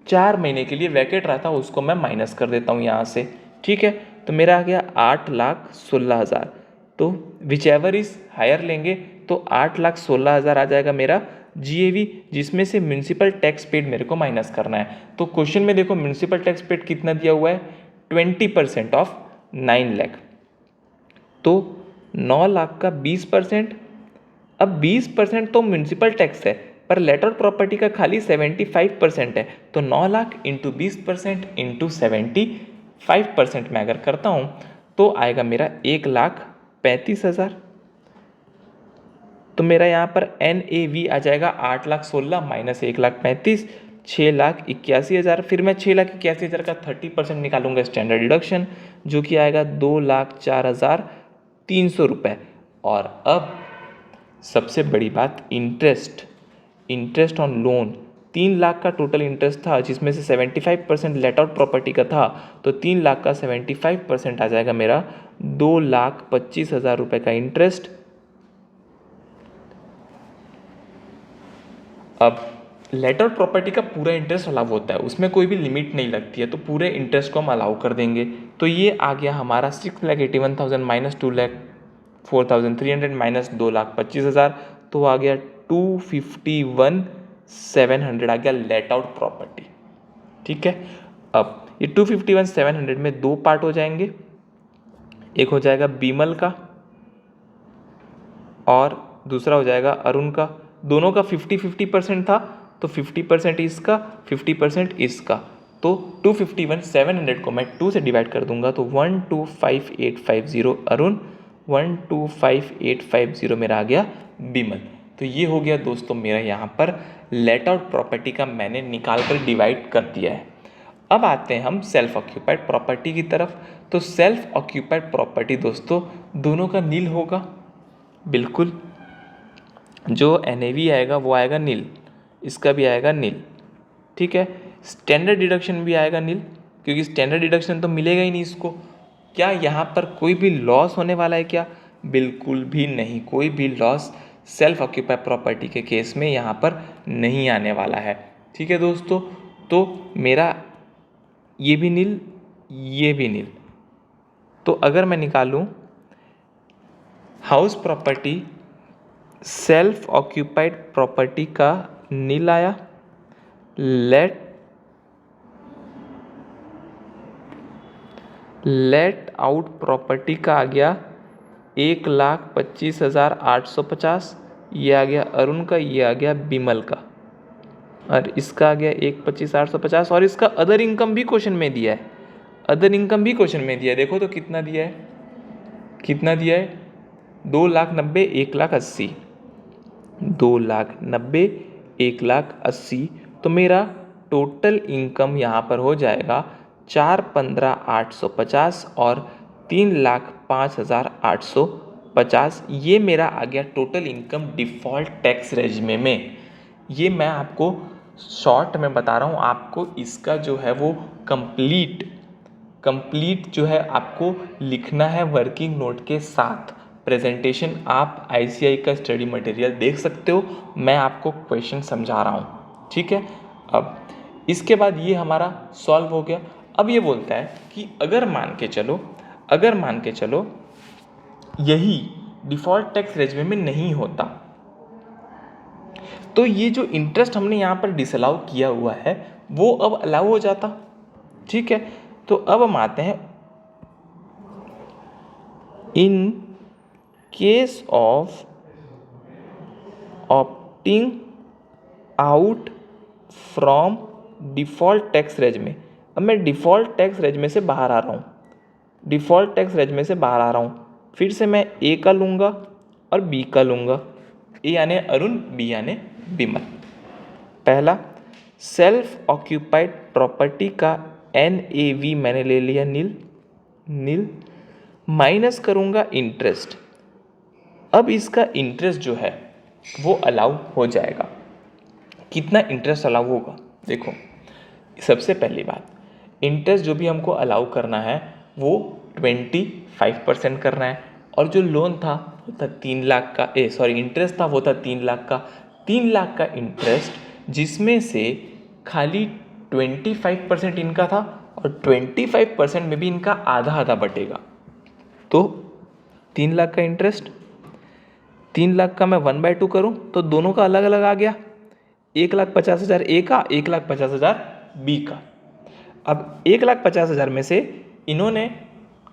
4 महीने के लिए वैकेट रहा था, उसको मैं माइनस कर देता हूँ यहाँ से। ठीक है, तो मेरा आ गया 8,16,000। तो विच एवर इज हायर लेंगे तो 8,16,000 आ जाएगा मेरा GAV, जिसमें से म्यूनसिपल टैक्स पेड मेरे को माइनस करना है। तो क्वेश्चन में देखो म्यूनसिपल टैक्स पेड कितना दिया हुआ है, 20% ऑफ 9 लाख। तो 9 लाख का 20%, अब 20% तो म्यूनसिपल टैक्स है, पर लेटर प्रॉपर्टी का खाली 75% है। तो 9 लाख इंटू 20% इंटू 75% में अगर करता हूँ तो आएगा मेरा 1,35,000। तो मेरा यहाँ पर NAV आ जाएगा 8,16,000 माइनस 1,35,000, 6,81,000। फिर मैं 6,81,000 का 30% निकालूंगा स्टैंडर्ड डिडक्शन, जो कि आएगा 2,04,300 रुपये। और अब सबसे बड़ी बात, इंटरेस्ट ऑन लोन 3 लाख का टोटल इंटरेस्ट था, जिसमें से 75% लेट आउट प्रॉपर्टी का था। तो 3 लाख का 75% आ जाएगा मेरा 2,25,000 रुपये का इंटरेस्ट। अब लेटर प्रॉपर्टी का पूरा इंटरेस्ट अलाउ होता है, उसमें कोई भी लिमिट नहीं लगती है, तो पूरे इंटरेस्ट को हम अलाउ कर देंगे। तो ये आ गया हमारा 6,81,000 माइनस 2,04,300 माइनस 2,25,000, तो आ गया 251,700 आ गया लेट आउट प्रॉपर्टी। ठीक है, अब ये 251,700 में 2 पार्ट हो जाएंगे, एक हो जाएगा बीमल का और दूसरा हो जाएगा अरुण का। दोनों का 50-50% था, तो 50% इसका 50% इसका। तो 251,700 को मैं 2 से डिवाइड कर दूंगा, तो 125,850 अरुण, 125,850 मेरा आ गया बीमल। तो ये हो गया दोस्तों मेरा यहाँ पर लेट आउट प्रॉपर्टी का मैंने निकाल कर डिवाइड कर दिया है। अब आते हैं हम सेल्फ ऑक्यूपाइड प्रॉपर्टी की तरफ। तो सेल्फ ऑक्यूपाइड प्रॉपर्टी दोस्तों दोनों का नील होगा, बिल्कुल। जो NAV आएगा वो आएगा नील, इसका भी आएगा नील। ठीक है, स्टैंडर्ड डिडक्शन भी आएगा नील, क्योंकि स्टैंडर्ड डिडक्शन तो मिलेगा ही नहीं इसको। क्या यहाँ पर कोई भी लॉस होने वाला है क्या? बिल्कुल भी नहीं, कोई भी लॉस सेल्फ ऑक्यूपाइड प्रॉपर्टी के केस में यहाँ पर नहीं आने वाला है। ठीक है दोस्तों, तो मेरा ये भी नील, ये भी नील। तो अगर मैं निकालूं house property self occupied property का नील आया, लेट आउट प्रॉपर्टी का आ गया 1,25,850, ये आ गया अरुण का, ये आ गया बिमल का, और इसका आ गया 1,25,850। और इसका अदर इनकम भी क्वेश्चन में दिया है, अदर इनकम भी क्वेश्चन में दिया है। देखो तो कितना दिया है, कितना दिया है, 2,90,000 1,80,000, 2,90,000 1,80,000। तो मेरा टोटल इनकम यहाँ पर हो जाएगा 4,15,850 और 3,05,850। ये मेरा आ गया टोटल इनकम डिफ़ॉल्ट टैक्स रेजिमे में। ये मैं आपको शॉर्ट में बता रहा हूँ, आपको इसका जो है वो कंप्लीट जो है आपको लिखना है वर्किंग नोट के साथ। प्रेजेंटेशन आप ICI का स्टडी मटेरियल देख सकते हो, मैं आपको क्वेश्चन समझा रहा हूँ। ठीक है, अब इसके बाद ये हमारा सॉल्व हो गया। अब ये बोलता है कि अगर मान के चलो यही डिफ़ॉल्ट टैक्स रेजिमे में नहीं होता, तो ये जो इंटरेस्ट हमने यहाँ पर डिसअलाउ किया हुआ है वो अब अलाउ हो जाता। ठीक है, तो अब हम आते हैं in case of opting out from default tax regime. अब मैं डिफ़ॉल्ट टैक्स रेजिमे से बाहर आ रहा हूँ, फिर से मैं A का लूँगा और B का लूँगा, A यानी अरुण, B यानी बिमल। पहला, सेल्फ ऑक्यूपाइड प्रॉपर्टी का NAV मैंने ले लिया नील, माइनस करूँगा इंटरेस्ट। अब इसका इंटरेस्ट जो है वो अलाउ हो जाएगा। कितना इंटरेस्ट अलाउ होगा? देखो, सबसे पहली बात, इंटरेस्ट जो भी हमको अलाउ करना है वो 25% करना है, और जो लोन था वो था 3 लाख का, इंटरेस्ट था वो था 3 लाख का। 3 लाख का इंटरेस्ट जिसमें से खाली 25% इनका था, और 25% में भी इनका आधा आधा बटेगा। तो 3 लाख का इंटरेस्ट, 3 लाख का मैं 1/2 करूँ तो दोनों का अलग अलग आ गया, 1,50,000 ए का, 1,50,000 बी का। अब 1,50,000 में से इन्होंने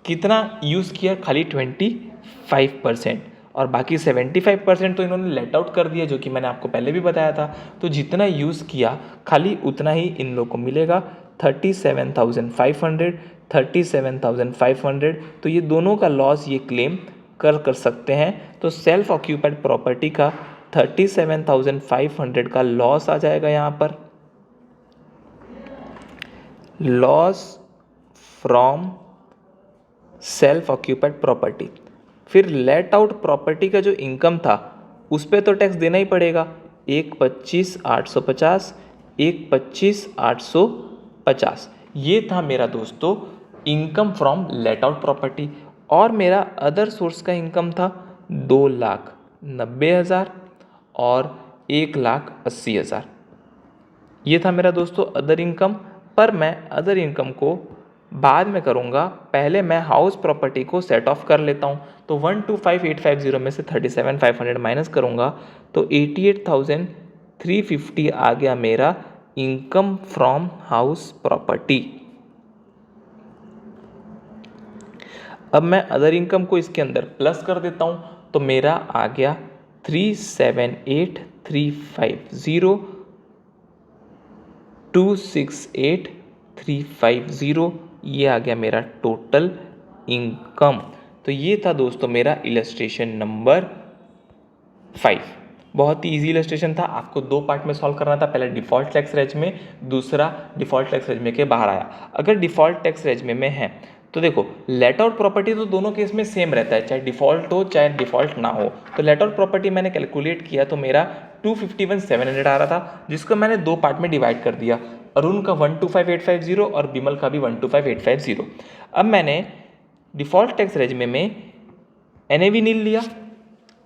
कितना यूज़ किया, खाली 25%, और बाकी 75% तो इन्होंने लेट आउट कर दिया, जो कि मैंने आपको पहले भी बताया था। तो जितना यूज़ किया खाली उतना ही इन लोग को मिलेगा, 37,500, 37,500। तो ये दोनों का लॉस ये क्लेम कर सकते हैं। तो सेल्फ ऑक्यूपाइड प्रॉपर्टी का 37,500 का लॉस आ जाएगा यहाँ पर, loss from self occupied property. फिर लेट आउट प्रॉपर्टी का जो इनकम था उस पर तो टैक्स देना ही पड़ेगा, 1,25,850, 1,25,850। ये था मेरा दोस्तों income from let out property. और मेरा अदर सोर्स का इनकम था 2,90,000 और 1,80,000। ये था मेरा दोस्तों अदर इनकम। पर मैं अदर इनकम को बाद में करूँगा, पहले मैं हाउस प्रॉपर्टी को सेट ऑफ कर लेता हूँ। तो 125,850 में से 37,500 माइनस करूँगा तो 88,350 आ गया मेरा इनकम फ्रॉम हाउस प्रॉपर्टी। अब मैं अदर इनकम को इसके अंदर प्लस कर देता हूँ, तो मेरा आ गया 378,350, 268,350, ये आ गया मेरा टोटल इनकम। तो ये था दोस्तों मेरा इलस्ट्रेशन नंबर 5। बहुत ही इजी इलस्ट्रेशन था, आपको 2 पार्ट में सॉल्व करना था। पहले डिफ़ॉल्ट टैक्स रेज में, दूसरा डिफ़ॉल्ट टैक्स रेज में के बाहर आया। अगर डिफ़ॉल्ट टैक्स रेज में है तो देखो लेट आउट प्रॉपर्टी तो दोनों केस में सेम रहता है, चाहे डिफ़ॉल्ट हो चाहे डिफ़ॉल्ट ना हो। तो लेट आउट प्रॉपर्टी मैंने कैलकुलेट किया तो मेरा 251,700 आ रहा था, जिसको मैंने 2 पार्ट में डिवाइड कर दिया। अरुण का 125,850 और बिमल का भी 125,850। अब मैंने डिफ़ॉल्ट टैक्स रेजिमे में NAV नील लिया,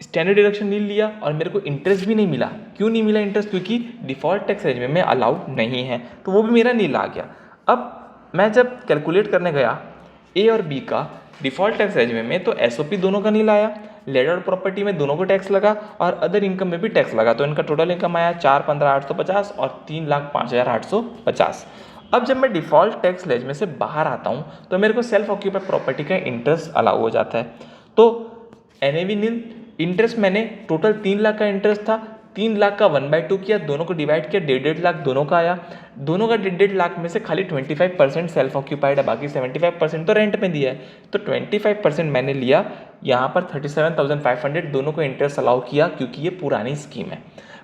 स्टैंडर्ड डिडक्शन नील लिया, और मेरे को इंटरेस्ट भी नहीं मिला। क्यों नहीं मिला इंटरेस्ट? क्योंकि डिफ़ॉल्ट टैक्स रेजिमे में अलाउड नहीं है, तो वो भी मेरा नील आ गया। अब मैं जब कैलकुलेट करने गया ए और बी का डिफ़ॉल्ट टैक्स रेजिमे में, तो SOP दोनों का नील आया, लेट आउट प्रॉपर्टी में दोनों को टैक्स लगा और अदर इनकम में भी टैक्स लगा। तो इनका टोटल इनकम आया 4,15,850 और 3,05,850। अब जब मैं डिफ़ॉल्ट टैक्स रेज में से बाहर आता हूँ तो मेरे को सेल्फ ऑक्यूपाइड प्रॉपर्टी का इंटरेस्ट अलाउ हो जाता है। तो NAV नील, इंटरेस्ट मैंने टोटल 3 लाख का इंटरेस्ट था, 3 लाख का 1/2 किया, दोनों को डिवाइड किया, 1.5 लाख दोनों का आया। दोनों का 1.5 लाख में से खाली 25% सेल्फ ऑक्यूपाइड है, बाकी 75% तो रेंट में दिया है। तो 25% मैंने लिया, यहाँ पर 37,500 दोनों को इंटरेस्ट अलाउ किया, क्योंकि ये पुरानी स्कीम है।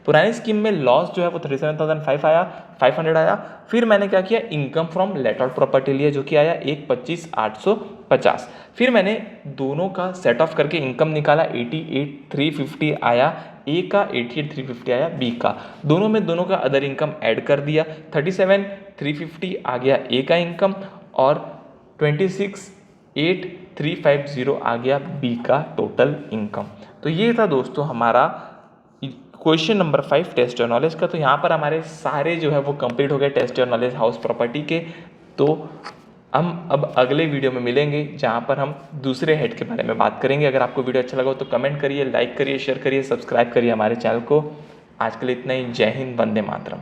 पुरानी स्कीम में लॉस जो है वो 37,500 आया। फिर मैंने क्या किया, income from let out property लिया, जो कि आया 1,25,850। फिर मैंने दोनों का सेट ऑफ करके इनकम निकाला, 88,350 आया ए का, 88,350 आया बी का। दोनों में दोनों का अदर इनकम ऐड कर दिया, 37,350 आ गया ए का इनकम और 26,8,350 आ गया बी का टोटल इनकम। तो ये था दोस्तों हमारा क्वेश्चन नंबर 5 टेस्ट और नॉलेज का। तो यहाँ पर हमारे सारे जो है वो कंप्लीट हो गए टेस्ट और नॉलेज हाउस प्रॉपर्टी के। तो हम अब अगले वीडियो में मिलेंगे, जहाँ पर हम दूसरे हेड के बारे में बात करेंगे। अगर आपको वीडियो अच्छा लगा हो तो कमेंट करिए, लाइक करिए, शेयर करिए, सब्सक्राइब करिए हमारे चैनल को। आज के लिए इतना ही। जय हिंद, वंदे मातरम।